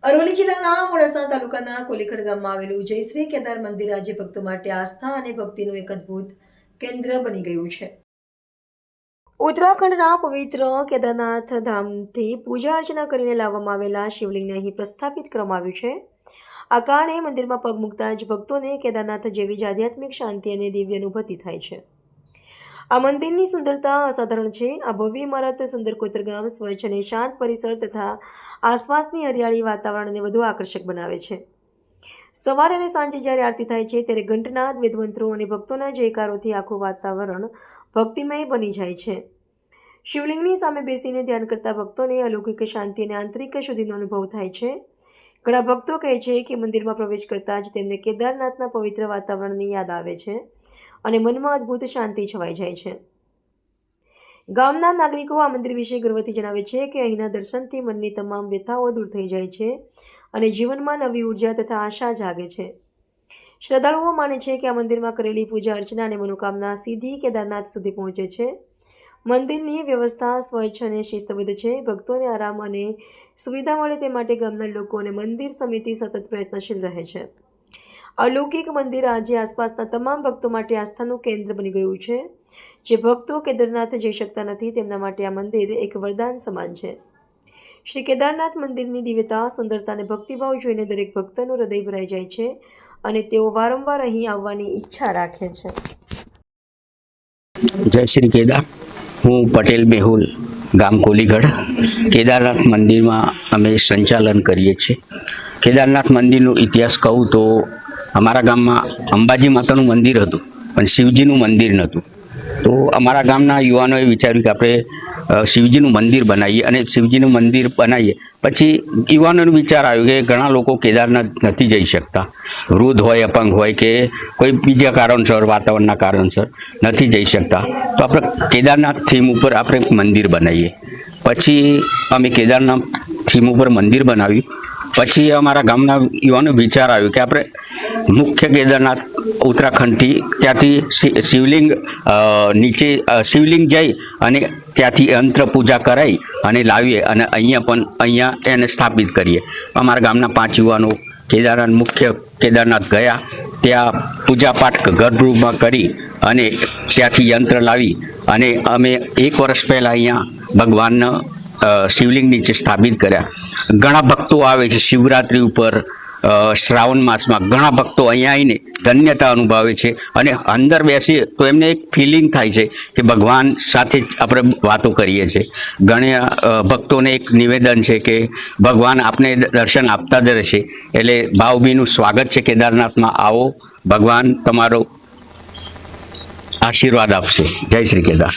અરવલ્લી જિલ્લાના મોડાસા તાલુકાના કોલીખડ ગામમાં આવેલું જય શ્રી કેદાર મંદિર આજે ભક્તો માટે આસ્થા અને ભક્તિનું એક અદ્ભુત કેન્દ્ર બની ગયું છે. ઉત્તરાખંડના પવિત્ર કેદારનાથ ધામથી પૂજા અર્ચના કરીને લાવવામાં આવેલા શિવલિંગને અહીં પ્રસ્થાપિત કરવામાં આવ્યું છે. આ કારણે મંદિરમાં પગ મૂકતા જ ભક્તોને કેદારનાથ જેવી જ આધ્યાત્મિક શાંતિ અને દિવ્ય અનુભૂતિ થાય છે. આ મંદિરની સુંદરતા અસાધારણ છે. આ ભવ્ય ઇમારત સુંદર કોતરગામ, સ્વચ્છ અને શાંત પરિસર તથા આસપાસની હરિયાળી વાતાવરણને વધુ આકર્ષક બનાવે છે. સવારે અને સાંજે જ્યારે આરતી થાય છે ત્યારે ઘંટનાદ, વેદમંત્રો અને ભક્તોના જયકારોથી આખું વાતાવરણ ભક્તિમય બની જાય છે. શિવલિંગની સામે બેસીને ધ્યાન કરતા ભક્તોને અલૌકિક શાંતિ અને આંતરિક શુદ્ધિનો અનુભવ થાય છે. ઘણા ભક્તો કહે છે કે મંદિરમાં પ્રવેશ કરતાં જ તેમને કેદારનાથના પવિત્ર વાતાવરણની યાદ આવે છે અને મનમાં અદ્ભુત શાંતિ છવાઈ જાય છે. ગામના નાગરિકો આ મંદિર વિશે ગર્વથી જણાવે છે કે અહીંના દર્શનથી મનની તમામ વ્યથાઓ દૂર થઈ જાય છે અને જીવનમાં નવી ઉર્જા તથા આશા જાગે છે. શ્રદ્ધાળુઓ માને છે કે આ મંદિરમાં કરેલી પૂજા અર્ચના અને મનોકામના સીધી કેદારનાથ સુધી પહોંચે છે. મંદિરની વ્યવસ્થા સ્વચ્છ અને શિસ્તબદ્ધ છે. ભક્તોને આરામ અને સુવિધા મળે તે માટે ગામના લોકો અને મંદિર સમિતિ સતત પ્રયત્નશીલ રહે છે. અલૌકિક મંદિર આજે આસપાસના તમામ ભક્તો માટે આસ્થાનું કેન્દ્ર બની ગયું છે. જે ભક્તો કેદારનાથ જઈ શકતા નથી તેમના માટે આ મંદિર એક વરદાન સમાન છે. શ્રી કેદારનાથ મંદિરની દિવ્યતા, સુંદરતા અને ભક્તિભાવ જોઈને દરેક ભક્તનું હૃદય ભરાઈ જાય છે અને તેઓ વારંવાર અહીં આવવાની ઈચ્છા રાખે છે. જય શ્રી કેદાર. હું પટેલ મેહુલ, ગામ કોલીગઢ. કેદારનાથ મંદિરમાં અમે સંચાલન કરીએ છીએ. કેદારનાથ મંદિરનો ઇતિહાસ કહું તો અમારા ગામમાં અંબાજી માતાનું મંદિર હતું પણ શિવજીનું મંદિર નહોતું. તો અમારા ગામના યુવાનોએ વિચાર્યું કે આપણે શિવજીનું મંદિર બનાવીએ અને શિવજીનું મંદિર બનાવીએ. પછી યુવાનોનો વિચાર આવ્યો કે ઘણા લોકો કેદારનાથ નથી જઈ શકતા, વૃદ્ધ હોય, અપંગ હોય કે કોઈ બીજા કારણસર, વાતાવરણના કારણસર નથી જઈ શકતા. તો આપણે કેદારનાથ થીમ ઉપર આપણે મંદિર બનાવીએ. પછી અમે કેદારનાથ થીમ ઉપર મંદિર બનાવ્યું. પછી અમારા ગામના યુવાનો વિચાર આવ્યો કે આપણે મુખ્ય કેદારનાથ ઉત્તરાખંડથી ત્યાંથી શિવલિંગ નીચે શિવલિંગ જઈ અને ત્યાંથી યંત્ર પૂજા કરાવી અને લાવીએ અને અહીંયા એને સ્થાપિત કરીએ. અમારા ગામના 5 યુવાનો કેદારનાથ મુખ્ય કેદારનાથ ગયા, ત્યાં પૂજાપાઠ ગર્ભગૃહમાં કરી અને ત્યાંથી યંત્ર લાવી અને અમે 1 વર્ષ પહેલાં અહીંયા ભગવાનના શિવલિંગ નીચે સ્થાપિત કર્યા. ઘણા ભક્તો આવે છે શિવરાત્રિ ઉપર, શ્રાવણ માસમાં ઘણા ભક્તો અહીંયા આવીને ધન્યતા અનુભવે છે અને અંદર બેસીએ તો એમને એક ફિલિંગ થાય છે કે ભગવાન સાથે જ આપણે વાતો કરીએ છીએ. ઘણા ભક્તોને એક નિવેદન છે કે ભગવાન આપને દર્શન આપતા જ રહેશે. એટલે ભાવભીનું સ્વાગત છે કેદારનાથમાં. આવો, ભગવાન તમારો આશીર્વાદ આપશે. જય શ્રી કેદાર.